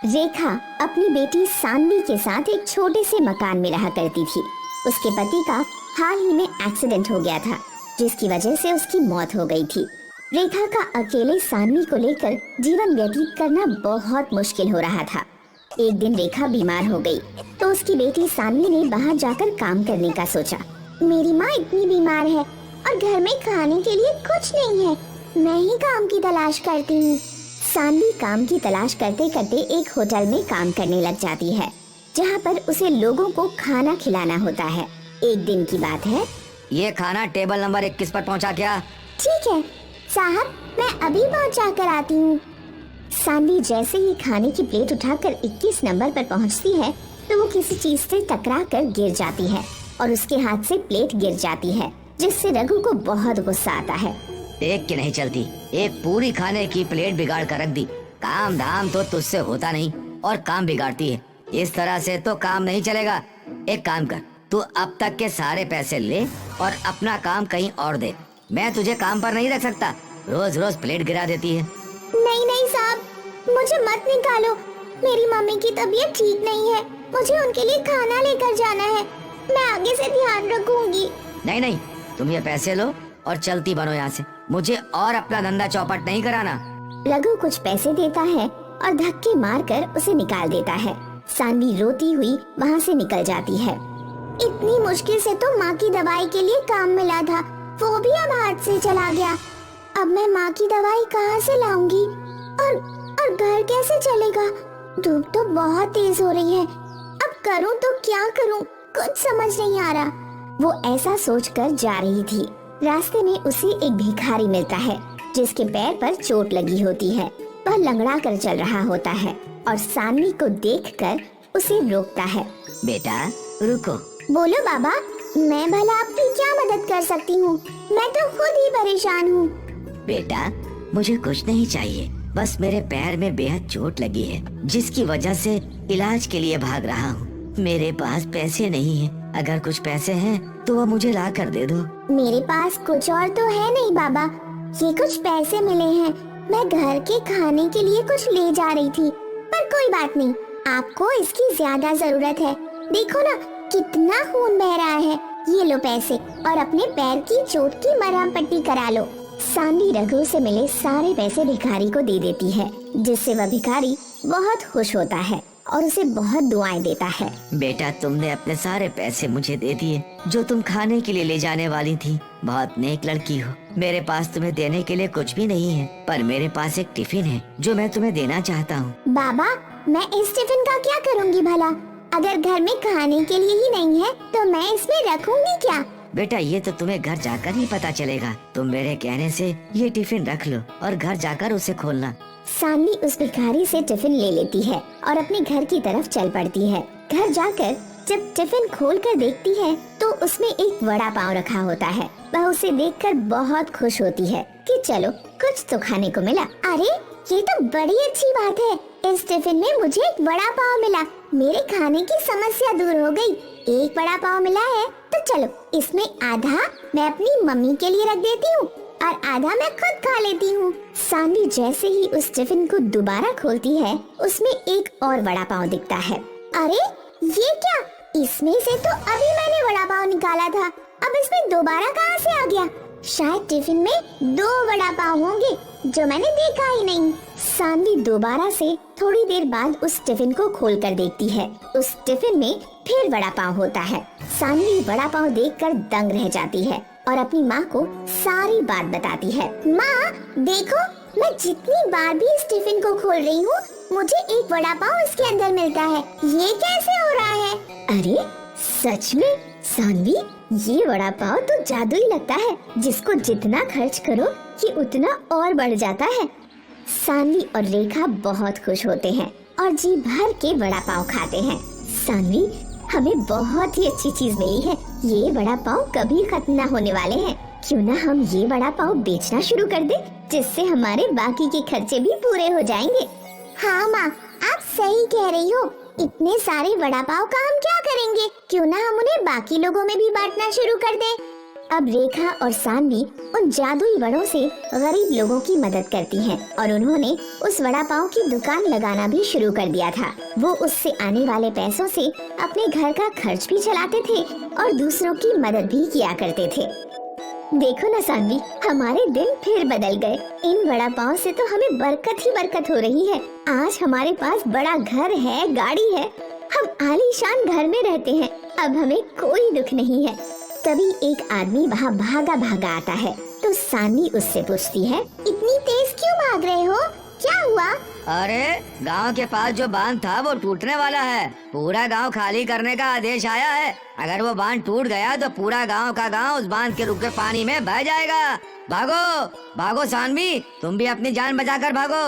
रेखा अपनी बेटी सान्वी के साथ एक छोटे से मकान में रहा करती थी। उसके पति का हाल ही में एक्सीडेंट हो गया था, जिसकी वजह से उसकी मौत हो गई थी। रेखा का अकेले सान्वी को लेकर जीवन व्यतीत करना बहुत मुश्किल हो रहा था। एक दिन रेखा बीमार हो गई तो उसकी बेटी सान्वी ने बाहर जाकर काम करने का सोचा। मेरी माँ इतनी बीमार है और घर में खाने के लिए कुछ नहीं है, मैं ही काम की तलाश करती हूँ। सान्वी काम की तलाश करते करते एक होटल में काम करने लग जाती है, जहाँ पर उसे लोगों को खाना खिलाना होता है। एक दिन की बात है। ये खाना टेबल नंबर 21 पर पहुँचा क्या? ठीक है साहब, मैं अभी पहुँचा कर आती हूँ। सान्वी जैसे ही खाने की प्लेट उठाकर 21 नंबर पर पहुँचती है तो वो किसी चीज से टकरा कर गिर जाती है और उसके हाथ से प्लेट गिर जाती है, जिससे रघु को बहुत गुस्सा आता है। एक की नहीं चलती, एक पूरी खाने की प्लेट बिगाड़ कर रख दी। काम धाम तो तुझसे होता नहीं और काम बिगाड़ती है। इस तरह से तो काम नहीं चलेगा। एक काम कर, तू अब तक के सारे पैसे ले और अपना काम कहीं और दे। मैं तुझे काम पर नहीं रख सकता, रोज रोज प्लेट गिरा देती है। नहीं नहीं साहब, मुझे मत निकालो। मेरी मम्मी की तबीयत ठीक नहीं है, मुझे उनके लिए खाना लेकर जाना है। मैं आगे से ध्यान रखूंगी। नहीं नहीं, तुम ये पैसे लो और चलती बनो यहाँ से। मुझे और अपना धंधा चौपट नहीं कराना। रघु कुछ पैसे देता है और धक्के मारकर उसे निकाल देता है। सान्वी रोती हुई वहाँ से निकल जाती है। इतनी मुश्किल से तो माँ की दवाई के लिए काम मिला था, वो भी अब हाथ से चला गया। अब मैं माँ की दवाई कहाँ से लाऊंगी और घर कैसे चलेगा? धूप तो बहुत तेज हो रही है, अब करूँ तो क्या करूँ, कुछ समझ नहीं आ रहा। वो ऐसा सोचकर जा रही थी। रास्ते में उसे एक भिखारी मिलता है, जिसके पैर पर चोट लगी होती है। वह लंगड़ा कर चल रहा होता है और सान्वी को देखकर उसे रोकता है। बेटा रुको। बोलो बाबा, मैं भला आपकी क्या मदद कर सकती हूँ? मैं तो खुद ही परेशान हूँ। बेटा मुझे कुछ नहीं चाहिए, बस मेरे पैर में बेहद चोट लगी है, जिसकी वजह से इलाज के लिए भाग रहा हूँ। मेरे पास पैसे नहीं है, अगर कुछ पैसे हैं तो वो मुझे ला कर दे दो। मेरे पास कुछ और तो है नहीं बाबा, ये कुछ पैसे मिले हैं, मैं घर के खाने के लिए कुछ ले जा रही थी। पर कोई बात नहीं, आपको इसकी ज्यादा जरूरत है। देखो ना कितना खून बह रहा है। ये लो पैसे और अपने पैर की चोट की मरहम पट्टी करा लो। सान्वी रघु से मिले सारे पैसे भिखारी को दे देती है, जिससे वह भिखारी बहुत खुश होता है और उसे बहुत दुआएं देता है। बेटा तुमने अपने सारे पैसे मुझे दे दिए जो तुम खाने के लिए ले जाने वाली थी। बहुत नेक लड़की हो। मेरे पास तुम्हें देने के लिए कुछ भी नहीं है, पर मेरे पास एक टिफिन है जो मैं तुम्हें देना चाहता हूँ। बाबा, मैं इस टिफिन का क्या करूँगी भला? अगर घर में खाने के लिए ही नहीं है तो मैं इसमें रखूंगी क्या? बेटा ये तो तुम्हें घर जाकर ही पता चलेगा। तुम मेरे कहने से ये टिफिन रख लो और घर जाकर उसे खोलना। सान्वी उस भिखारी से टिफिन ले लेती है और अपने घर की तरफ चल पड़ती है। घर जाकर जब टिफिन खोलकर देखती है तो उसमें एक वड़ा पाव रखा होता है। वह उसे देखकर बहुत खुश होती है कि चलो कुछ तो खाने को मिला। अरे ये तो बड़ी अच्छी बात है, इस टिफिन में मुझे एक वड़ा पाव मिला, मेरे खाने की समस्या दूर हो गई। एक वड़ा पाव मिला है तो चलो इसमें आधा मैं अपनी मम्मी के लिए रख देती हूँ और आधा मैं खुद खा लेती हूँ। सान्वी जैसे ही उस टिफिन को दोबारा खोलती है, उसमें एक और वड़ा पाव दिखता है। अरे ये क्या, इसमें से तो अभी मैंने वड़ा पाव निकाला था, अब इसमें दोबारा कहाँ से आ गया? शायद टिफिन में 2 वड़ा पाव होंगे जो मैंने देखा ही नहीं। सान्वी दोबारा से थोड़ी देर बाद उस टिफिन को खोलकर देखती है। उस टिफिन में फिर वड़ा पाव होता है। सान्वी वड़ा पाव देखकर दंग रह जाती है और अपनी माँ को सारी बात बताती है। माँ देखो, मैं जितनी बार भी इस टिफिन को खोल रही हूँ मुझे एक वड़ा पाव इसके अंदर मिलता है, ये कैसे हो रहा है? अरे सच में सान्वी, ये वड़ा पाव तो जादुई लगता है, जिसको जितना खर्च करो ये उतना और बढ़ जाता है। सान्वी और रेखा बहुत खुश होते हैं और जी भर के वड़ा पाव खाते हैं। सान्वी, हमें बहुत ही अच्छी चीज मिली है, ये वड़ा पाव कभी खत्म न होने वाले हैं। क्यों ना हम ये वड़ा पाव बेचना शुरू कर दें, जिससे हमारे बाकी के खर्चे भी पूरे हो जाएंगे। हाँ माँ, आप सही कह रही हो, इतने सारे वड़ा पाव का हम क्या करेंगे? क्यों ना हम उन्हें बाकी लोगों में भी बांटना शुरू कर दें। अब रेखा और सानवी उन जादुई वड़ों से गरीब लोगों की मदद करती हैं और उन्होंने उस वड़ा पाव की दुकान लगाना भी शुरू कर दिया था। वो उससे आने वाले पैसों से अपने घर का खर्च भी चलाते थे और दूसरों की मदद भी किया करते थे। देखो ना सानवी, हमारे दिन फिर बदल गए। इन वड़ा पाव से तो हमें बरकत ही बरकत हो रही है। आज हमारे पास बड़ा घर है, गाड़ी है, हम आलीशान घर में रहते हैं। अब हमें कोई दुख नहीं है। तभी एक आदमी वहाँ भागा भागा आता है तो सानवी उससे पूछती है, इतनी तेज क्यों भाग रहे हो, क्या हुआ? अरे गांव के पास जो बांध था वो टूटने वाला है। पूरा गांव खाली करने का आदेश आया है। अगर वो बांध टूट गया तो पूरा गांव का गांव उस बांध के रुके पानी में बह जाएगा। भागो भागो सानवी, तुम भी अपनी जान बचाकर भागो।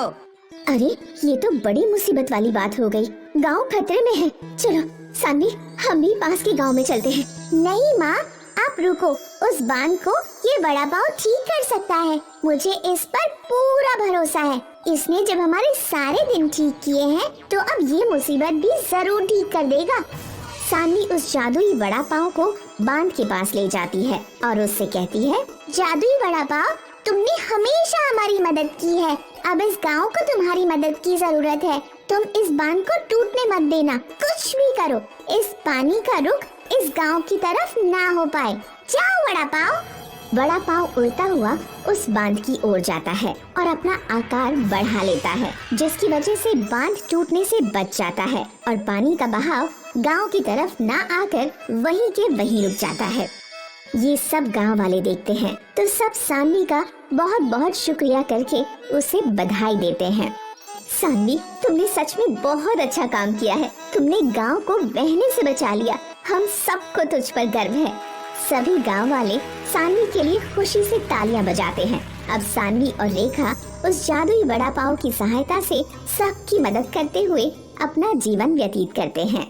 अरे ये तो बड़ी मुसीबत वाली बात हो गई। गांव खतरे में है। चलो सानवी, हम भी पास के गांव में चलते हैं। नहीं माँ, आप रुको। उस बांध को ये वड़ा पाव ठीक कर सकता है। मुझे इस पर पूरा भरोसा है। इसने जब हमारे सारे दिन ठीक किए हैं तो अब ये मुसीबत भी जरूर ठीक कर देगा। सानवी उस जादुई वड़ा पाव को बांध के पास ले जाती है और उससे कहती है, जादुई वड़ा पाव, तुमने हमेशा हमारी मदद की है। अब इस गांव को तुम्हारी मदद की जरूरत है। तुम इस बांध को टूटने मत देना। कुछ भी करो, इस पानी का रुख इस गांव की तरफ ना हो पाए। जाओ वड़ा पाव। वड़ा पाव उड़ता हुआ उस बांध की ओर जाता है और अपना आकार बढ़ा लेता है, जिसकी वजह से बांध टूटने से बच जाता है और पानी का बहाव गांव की तरफ ना आकर वहीं के वहीं रुक जाता है। ये सब गांव वाले देखते हैं तो सब सानवी का बहुत बहुत शुक्रिया करके उसे बधाई देते हैं। सानवी, तुमने सच में बहुत अच्छा काम किया है। तुमने गांव को बहने से बचा लिया। हम सबको तुझ पर गर्व है। सभी गांव वाले सानवी के लिए खुशी से तालियां बजाते हैं। अब सानवी और रेखा उस जादुई वड़ा पाव की सहायता से सबकी मदद करते हुए अपना जीवन व्यतीत करते हैं।